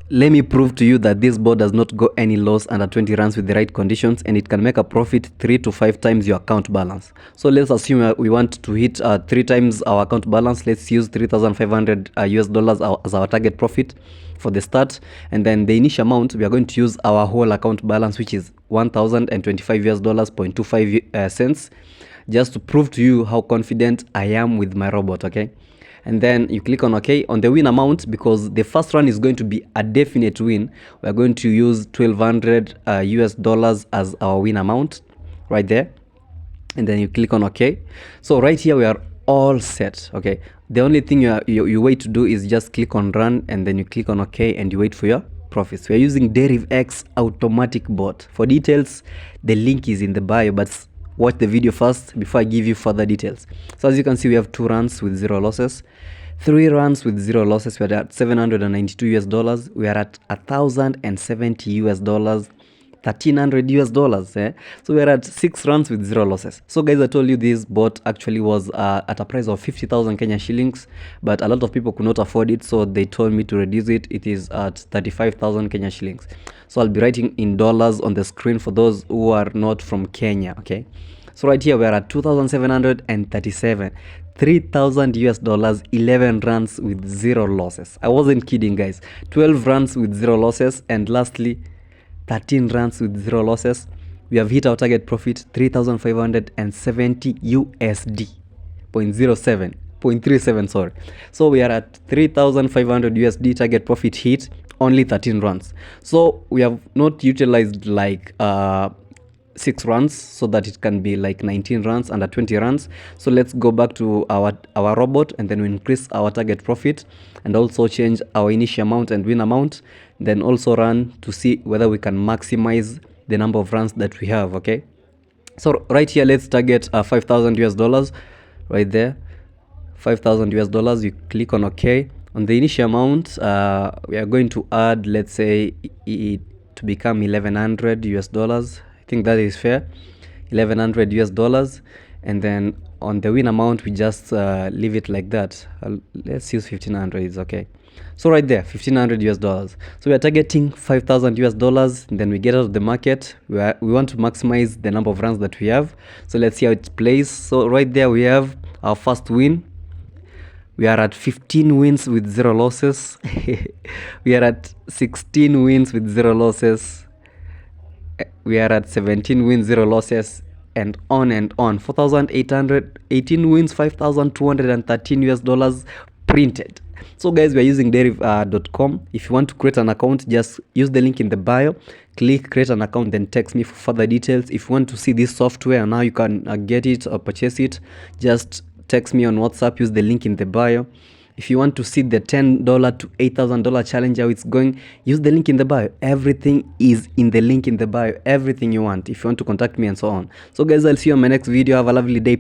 let me prove to you that this bot does not go any loss under 20 runs with the right conditions, and it can make a profit 3 to 5 times your account balance. So let's assume we want to hit 3 times our account balance. Let's use 3,500 US dollars as our target profit for the start, and then the initial amount we are going to use our whole account balance, which is 1,025 US dollars 0.25 cents, just to prove to you how confident I am with my robot. Okay, and then you click on OK. On the win amount, because the first run is going to be a definite win, we're going to use 1,200 US dollars as our win amount right there, and then you click on OK. So right here we are all set. Okay, the only thing you wait to do is just click on run, and then you click on OK, and you wait for your profits. We are using DerivX Automatic Bot. For details, the link is in the bio, but watch the video first before I give you further details. So as you can see, we have 2 runs with 0 losses, 3 runs with 0 losses. We're at 792 US dollars. We are at 1,070 US dollars, 1,300 US dollars. So we're at 6 runs with 0 losses. So guys, I told you this bot actually was at a price of 50,000 Kenya shillings, but a lot of people could not afford it, so they told me to reduce it. It is at 35,000 Kenya shillings. So I'll be writing in dollars on the screen for those who are not from Kenya. Okay, so right here we're at 2,737, 3,000 US dollars, 11 runs with 0 losses. I wasn't kidding, guys. 12 runs with 0 losses, and lastly 13 runs with 0 losses. We have hit our target profit, 3,570 USD 0.37, sorry. So we are at 3,500 USD target profit hit, only 13 runs. So we have not utilized like 6 runs, so that it can be like 19 runs under 20 runs. So let's go back to our robot, and then we increase our target profit, and also change our initial amount and win amount, then also run to see whether we can maximize the number of runs that we have. Okay, so right here let's target 5,000 US dollars right there, 5,000 US dollars. You click on OK. On the initial amount, we are going to add, let's say, it to become 1,100 US dollars. I think that is fair, 1,100 US dollars. And then on the win amount, we just leave it like that. Let's use 1,500, it's okay. So right there, 1,500 US dollars. So we are targeting 5,000 US dollars. And then we get out of the market. We want to maximize the number of runs that we have. So let's see how it plays. So right there, we have our first win. We are at 15 wins with 0 losses. We are at 16 wins with 0 losses. We are at 17 wins, 0 losses, and on and on. 4,818 wins, 5,213 US dollars printed. So guys, we are using Deriv.com. If you want to create an account, just use the link in the bio, click create an account, then text me for further details. If you want to see this software and how you can get it or purchase it, just text me on WhatsApp, use the link in the bio. If you want to see the $10 to $8,000 challenge, how it's going, use the link in the bio. Everything is in the link in the bio, everything you want, if you want to contact me and so on. So guys, I'll see you on my next video. Have a lovely day.